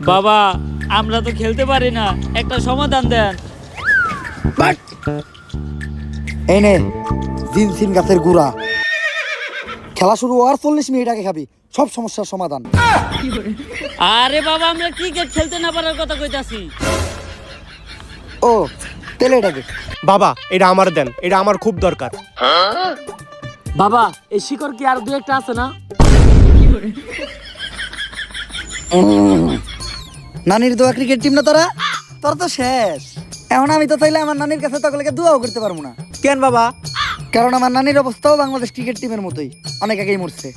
বাবা আমরা তো খেলতে পারি না, একটা সমাধান দেন। এই নে জিনসিন গাছের গুড়া, খেলা শুরু হওয়ার 40 মিনিট আগে খাবি, সব সমস্যার সমাধান। আরে বাবা আমরা ক্রিকেট খেলতে না পারার কথা কইতাছি। ও তেলে এটাকে বাবা এটা আমার দেন, এটা আমার খুব দরকার। বাবা এই শিকড় কি আর দুই একটা আছে না? নানির দোয়া ক্রিকেট টিম না তোরা, তোরা তো শেষ। এখন আমি তো চাইলে আমার নানির কাছে তকলেকে দোয়াও করতে পারবো না। কেন বাবা? কারণ আমার নানির অবস্থাও বাংলাদেশ ক্রিকেট টিমের মতোই, অনেক আগেই মরছে।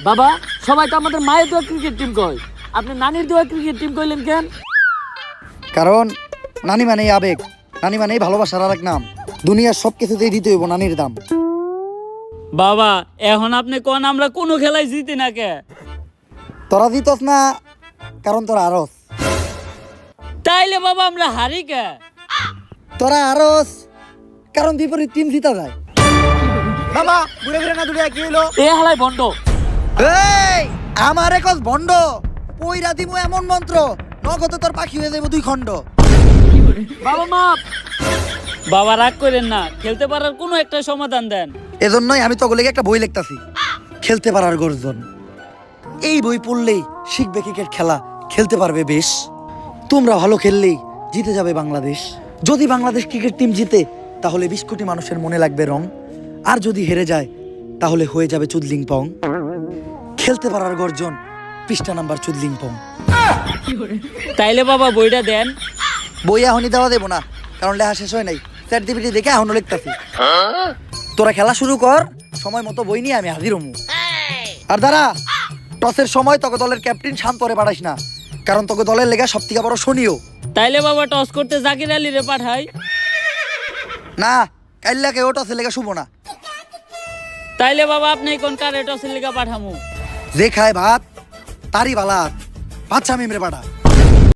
বাবা সবাই তো আমাদের মায়ের দোয়া ক্রিকেট টিম কয়, আপনি নানির দোয়া ক্রিকেট টিম কইলেন কেন? কারণ নানি মানেই আবেগ, নানি মানেই ভালোবাসার আর এক নাম। দুনিয়ার সব কিছুতেই দিতে হইব নানির দাম। বাবা এখন আপনি কোন আমরা কোনো খেলায় জিতি না কে? তোরা দিতস না কারণ তোরা আরস, তাইলে বাবা আমরা হারি কে? তোরা আরস কারণ বিপরীত টিম জিতা যায়। বাবা ঘুরে ফিরে না দুনিয়া কি হলো? এ হালাই বন্ধ। এই আমার একজ ভণ্ড, পইরা দিমু এমন মন্ত্র নগদ তোর পাখি হয়ে যাইব 2 খণ্ড। বাবা মাপ। বাবা রাগ করেন না, খেলতে পারার কোনো একটা সমাধান দেন। এজন্যই আমি তগলেকে একটা বই লিখতাছি, খেলতে পারার গর্জন। এই বই পড়লেই শিখবে ক্রিকেট খেলা, খেলতে পারবে বেশ। তোমরা ভালো খেললেই জিতে যাবে বাংলাদেশ। যদি বাংলাদেশ ক্রিকেট টিম জিতে তাহলে 20 কোটি মানুষের মনে লাগবে রং, আর যদি হেরে যায় তাহলে হয়ে যাবে চুদলিং পং। খেলতে পারার গর্জন, পৃষ্ঠা নাম্বার চুদলিং পং। তাইলে বাবা বইটা দেন। বই এখনই দেওয়া দেবো না, কারণ লেখা শেষ হয় নাই। চ্যাট জিপিটি দেখে এখনো লিখতাছি। তোরা খেলা শুরু কর, সময় মতো বই নিয়ে আমি হাজির হমু। আর দাঁড়া, টসের সময় তোকে দলের ক্যাপ্টেন শান্তরে পাঠাইস না, কারণ তোকে দলের লেগা সব থেকে বড় শনিও। তাইলে বাবা টস করতে জাকির আলী রে পাঠাই। না, কাইল্লাকে ও টসের লেগা শুভ না। তাইলে বাবা আপনি কোন কারে টসের লিগা পাঠামু? যে খায় ভাত তারই বালাত, বাচ্চা মিমরে পাঠা।